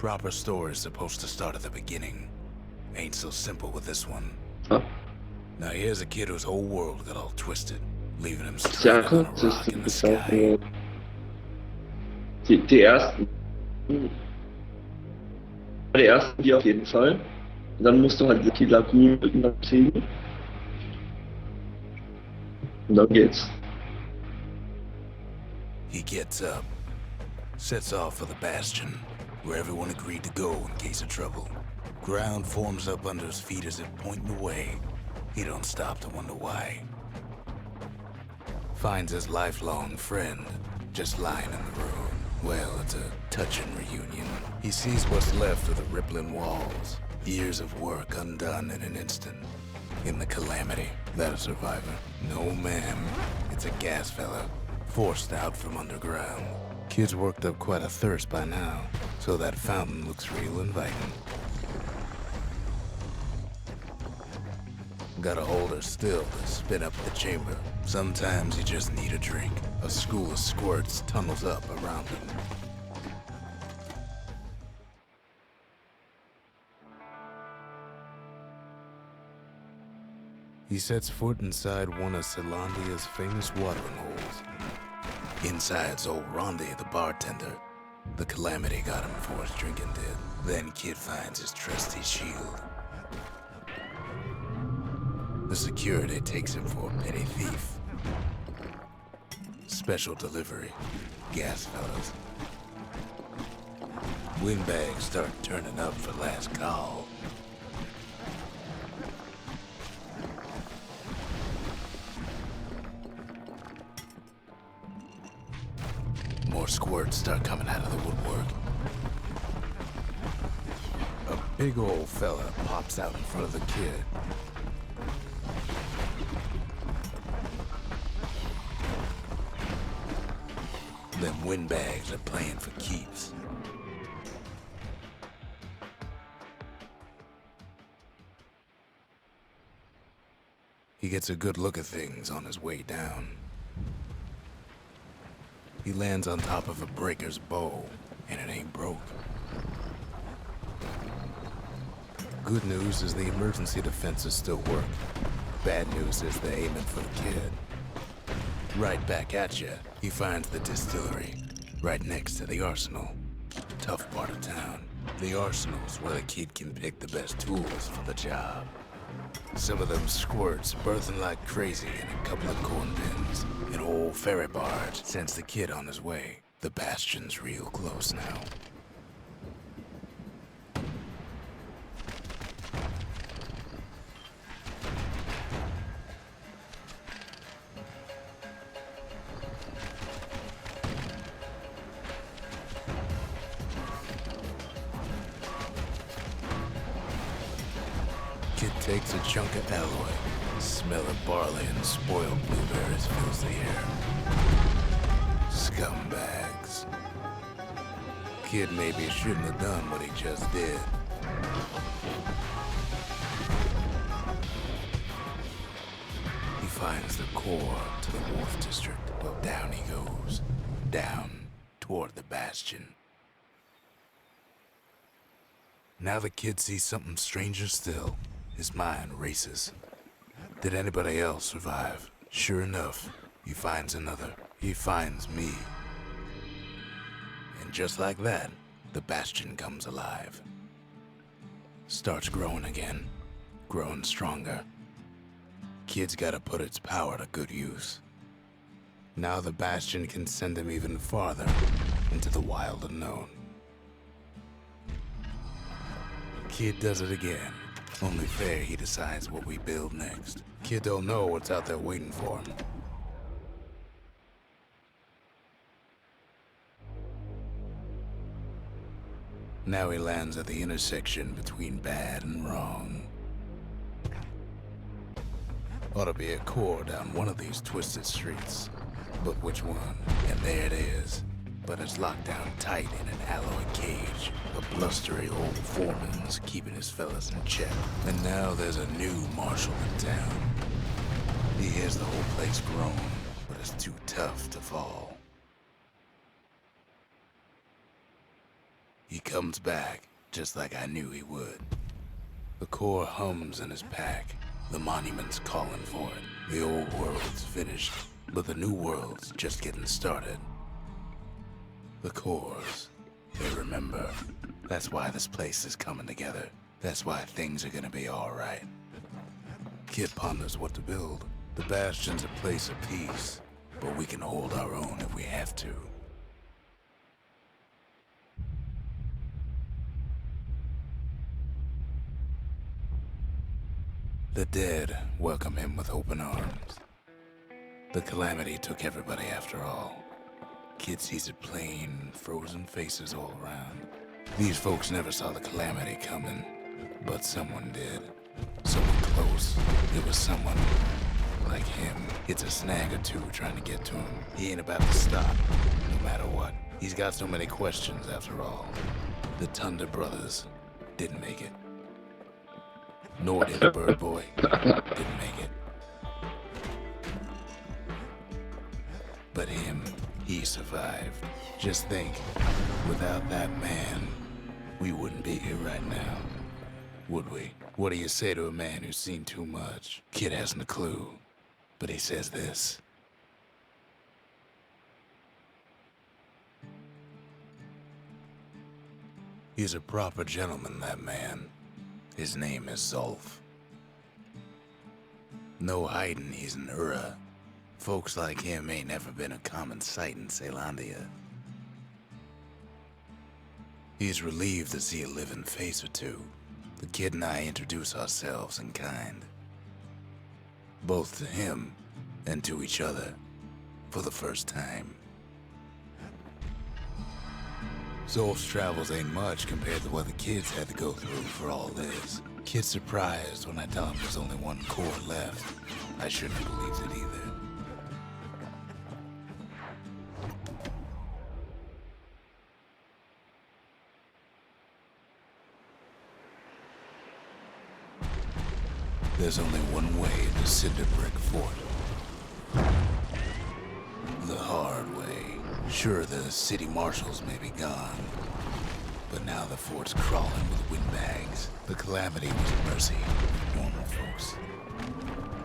Proper story's supposed to start at the beginning. Ain't so simple with this one. Ah, Now here's a kid whose whole world got all twisted, leaving him stranded stærkere on a rock in the sky. Die ersten. Die ersten, die auf jeden Fall. Und dann musst du halt die Lagune irgendwann kriegen. Und dann geht's. He gets up, sets off for the Bastion, where everyone agreed to go in case of trouble. Ground forms up under his feet as if pointing away. He don't stop to wonder why. Finds his lifelong friend, just lying in the road. Well, it's a touching reunion. He sees what's left of the rippling walls. Years of work undone in an instant. In the calamity, that a survivor? No, ma'am. It's a gas fella, forced out from underground. Kid's worked up quite a thirst by now, so that fountain looks real inviting. Gotta hold her still to spin up the chamber. Sometimes you just need a drink. A school of squirts tunnels up around him. He sets foot inside one of Celandia's famous watering holes. Inside's old Rondi, the bartender. The calamity got him before his drinking did. Then Kid finds his trusty shield. The security takes him for a petty thief. Special delivery. Gas fellas. Windbags start turning up for last call. More squirts start coming out of the woodwork. A big old fella pops out in front of the kid. Them windbags are playing for keeps. He gets a good look at things on his way down. He lands on top of a breaker's bow, and it ain't broke. Good news is the emergency defenses still work. Bad news is they're aiming for the kid. Right back at you, he finds the distillery, right next to the arsenal. Tough part of town. The arsenal's where the kid can pick the best tools for the job. Some of them squirts birthing like crazy in a couple of corn bins. An old ferry barge sends the kid on his way. The Bastion's real close now. Kid takes a chunk of alloy. Smell of barley and spoiled blueberries fills the air. Scumbags. Kid maybe shouldn't have done what he just did. He finds the core to the Wharf District. Well, down he goes. Down toward the Bastion. Now the kid sees something stranger still. His mind races. Did anybody else survive? Sure enough, he finds another. He finds me. And just like that, the Bastion comes alive. Starts growing again. Growing stronger. Kid's gotta put its power to good use. Now the Bastion can send him even farther into the wild unknown. Kid does it again. Only fair he decides what we build next. Kid don't know what's out there waiting for him. Now he lands at the intersection between bad and wrong. Ought to be a core down one of these twisted streets. But which one? And there it is. But it's locked down tight in an alloy cage. A blustery old foreman's keeping his fellas in check. And now there's a new marshal in town. He hears the whole place groan, but it's too tough to fall. He comes back, just like I knew he would. The core hums in his pack. The monument's calling for it. The old world's finished, but the new world's just getting started. The cores, they remember. That's why this place is coming together. That's why things are gonna be alright. Kid ponders what to build. The Bastion's a place of peace, but we can hold our own if we have to. The dead welcome him with open arms. The calamity took everybody after all. Kid sees it plain, frozen faces all around. These folks never saw the calamity coming, but someone did. Someone close. It was someone like him. It's a snag or two trying to get to him. He ain't about to stop, no matter what. He's got so many questions after all. The Thunder brothers didn't make it. Nor did the Bird Boy. Didn't make it. But him, he survived. Just think, without that man, we wouldn't be here right now. Would we? What do you say to a man who's seen too much? Kid hasn't a clue, but he says this. He's a proper gentleman, that man. His name is Zolf. No hiding he's an Ura. Folks like him ain't never been a common sight in Caelondia. He's relieved to see a living face or two. The kid and I introduce ourselves in kind. Both to him and to each other for the first time. Zolf's travels ain't much compared to what the kids had to go through for all this. Kid's surprised when I tell him there's only one core left. I shouldn't have believed it either. There's only one way to Cinderbrick Fort. The hard way. Sure, the city marshals may be gone, but now the fort's crawling with windbags. The calamity was mercy for normal folks.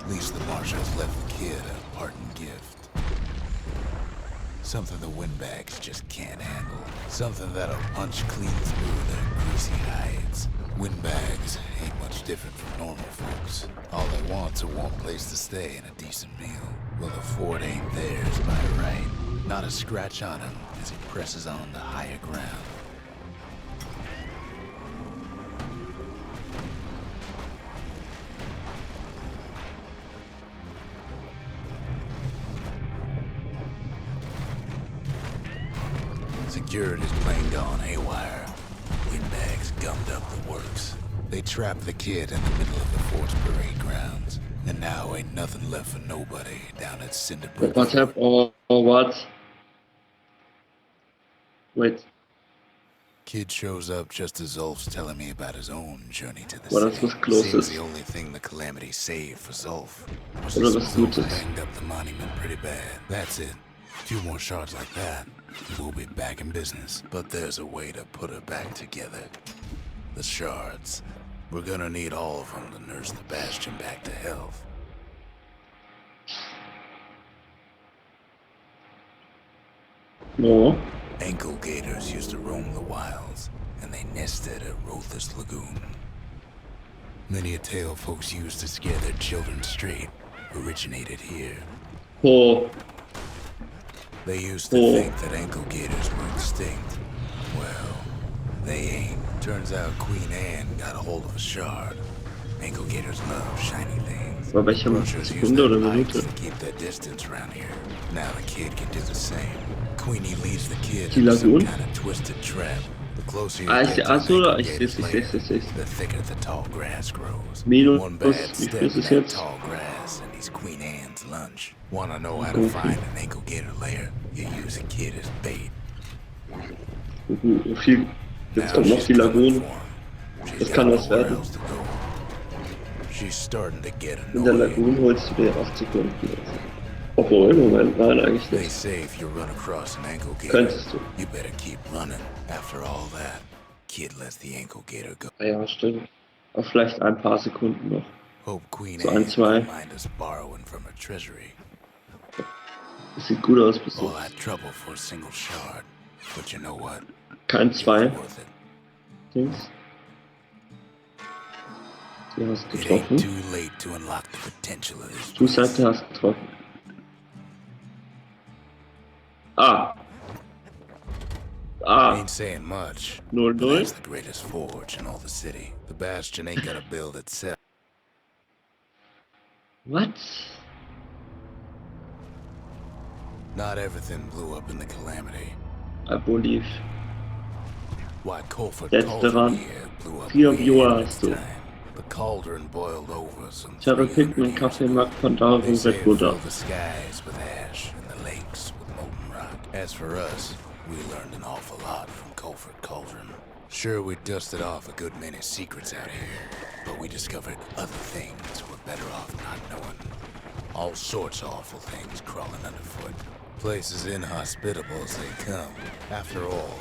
At least the marshals left the kid a parting gift. Something the windbags just can't handle. Something that'll punch clean through their greasy hides. Windbags ain't much different from normal folks. All they want's a warm place to stay and a decent meal. Well, the fort ain't theirs by right. Not a scratch on him as he presses on to higher ground. Security's plane gone haywire. Windbags gummed up the works. They trapped the kid in the middle of the fort's parade grounds. And now ain't nothing left for nobody down at Cinderbrick. What happened? Oh, what? Wait. Kid shows up just as Zolf's telling me about his own journey to the Well, that's city. was closest. Seems the only thing the calamity saved for Zolf was Well, that that's Zolf Gutes. banged up the monument pretty bad. That's it. A few more shards like that, and we'll be back in business. But there's a way to put it back together. The shards. We're gonna need all of them to nurse the Bastion back to health. No. Ankle gators used to roam the wilds, and they nested at Rothus Lagoon. Many a tale folks used to scare their children straight originated here. Oh. They used to think that ankle gators were extinct. Well, they ain't. Turns out Queen Anne got a hold of a shard. Ankle gators love shiny things. Bei welcher Poachers use Sekunde their oder pikes Minute? to keep their distance around here. Now the kid can do the same. Queenie leads the kid Die into some Lagoon? kind of twisted trap. The closer you Ah, get to an so, ankle ich gator's seh's, lair, ich seh's. the thicker the tall grass grows. Minus, One bad wie step viel ist in es that jetzt? tall grass and he's Queen Anne's lunch. Wanna know how to find an ankle gator lair? You use a kid as bait. Viel. Jetzt kommt noch die Lagune. Das kann was werden. She's starting to get In der annoyed. Lagune holst du dir 8 Sekunden. Obwohl, Moment, nein, eigentlich They nicht. say if you run across an ankle gator, Könntest du. you better keep running. After all that, Kid lets the ankle gator go. Ja, stimmt. Aber vielleicht ein paar Sekunden noch. Hope Queen So Anne ein, zwei. don't mind us borrowing from her treasury. Das sieht gut aus bis All jetzt. that trouble for a single shard. But you know what? Kein It zwei. was worth it. Dings. Du hast It ain't getroffen. too late to unlock the potential of this Du place. sagst, du hast getroffen. Ah. Ain't saying much. 0-0. But that's the greatest forge in all the city. The Bastion ain't gonna build itself. What? Not everything blew up in the calamity. Aboliv. Why Colford Letzte Cauldron Run. here blew up 4 way Viewer ahead of hast its du. time. The cauldron boiled over some Ich habe 300 Picken und years Kaffee ago. Markt von They 1000 say Red it Buddha. filled the skies with ash and the lakes with molten rock. As for us, we learned an awful lot from Colford Cauldron. Sure, we dusted off a good many secrets out here, but we discovered other things we're better off not knowing. All sorts of awful things crawling underfoot. Places inhospitable as they come. After all,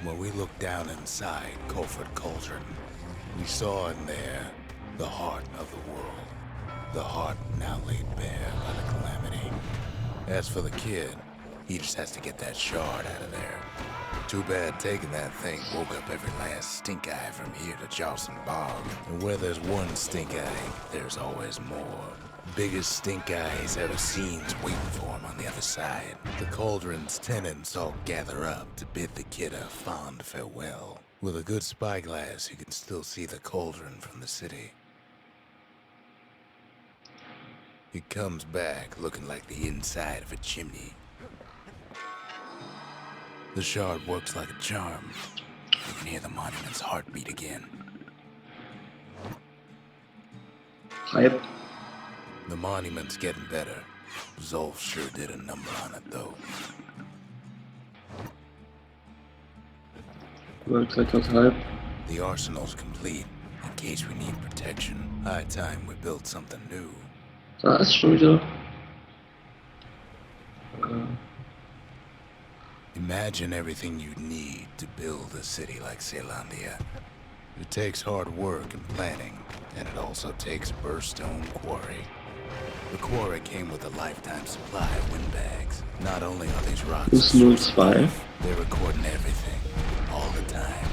when we looked down inside Colford Cauldron, we saw in there the heart of the world. The heart now laid bare by the calamity. As for the kid, he just has to get that shard out of there. Too bad taking that thing woke up every last stink eye from here to Charleston Bog. And where there's one stink eye, there's always more. Biggest stink eye he's ever seen's waiting for him on the other side. The cauldron's tenants all gather up to bid the kid a fond farewell. With a good spyglass, you can still see the cauldron from the city. He comes back looking like the inside of a chimney. The shard works like a charm. You can hear the monument's heartbeat again. Hype. The monument's getting better. Zolf sure did a number on it, though. World Record Hype. The arsenal's complete, in case we need protection. High time we built something new. Da ist schon wieder. Imagine everything you'd need to build a city like Zealandia. It takes hard work and planning, and it also takes Burstone Quarry. The quarry came with a lifetime supply of windbags. Not only are these rocks Plus 0-2. they're recording everything, all the time,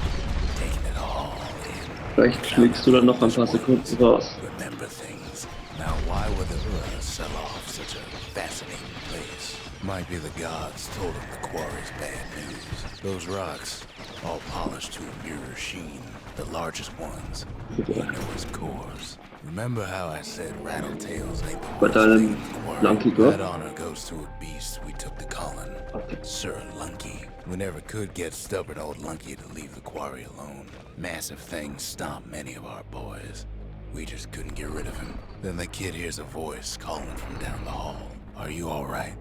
taking it all in. Vielleicht fliegst du dann noch ein paar Sekunden raus. Remember things. Now why would the Ura sell off such a fascinating place? Might be the gods told him the quarry's bad news. Those rocks, all polished to a mirror sheen, the largest ones, you know his cores. Remember how I said Rattletails ain't the But worst thing in then, the world? Lunky go? That honor goes to a beast we took to Colin. Okay. Sir Lunky. We never could get stubborn old Lunky to leave the quarry alone. Massive things stomped many of our boys. We just couldn't get rid of him. Then the kid hears a voice calling from down the hall. Are you all right?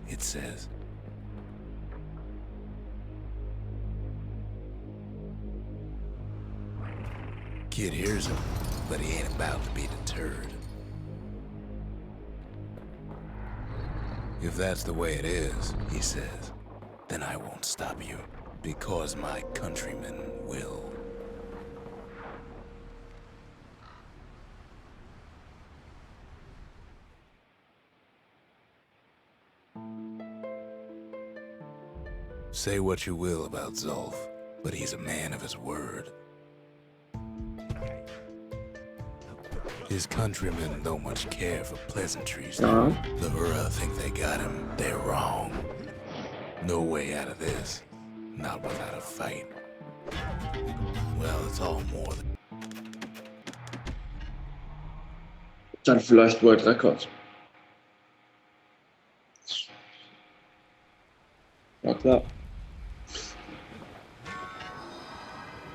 It says. Kid hears him, but he ain't about to be deterred. If that's the way it is, he says, then I won't stop you, because my countrymen will. Say what you will about Zolf, but he's a man of his word. His countrymen don't much care for pleasantries. Ja. The Ura think they got him. They're wrong. No way out of this. Not without a fight. Well, it's all more than... Dann vielleicht World Record. Ja klar.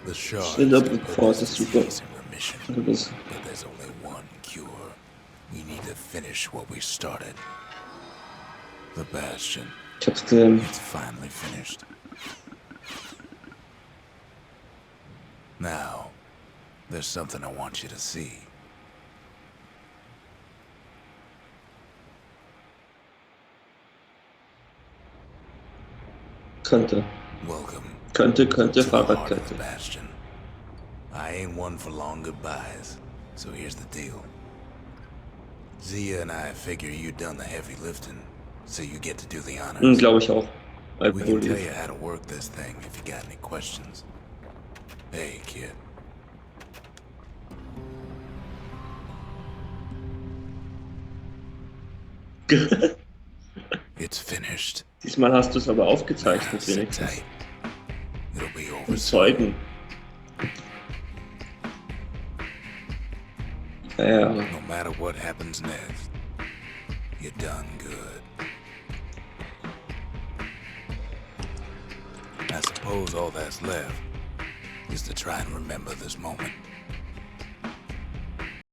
The shards Schneller can put bevor this es super. disease in remission. Also das But there's only one cure. We need to finish what we started. The Bastion. ich hab's gesehen. It's finally finished. Now, there's something I want you to see. Könnte. Welcome Könnte, to the heart of the Fahrradkette. Bastion. I ain't one for long goodbyes, so here's the deal. Zia and I figure you done the heavy lifting, so you get to do the honors. Glaube ich auch. We can tell Alkohol. you how to work this thing if you got any questions. Hey, kid. It's finished. Diesmal hast du es aber aufgezeichnet, Sit wenigstens. tight. It'll be over Und soon. Zeugen. Ja, No matter what happens next, you're done good. I suppose all that's left is to try and remember this moment.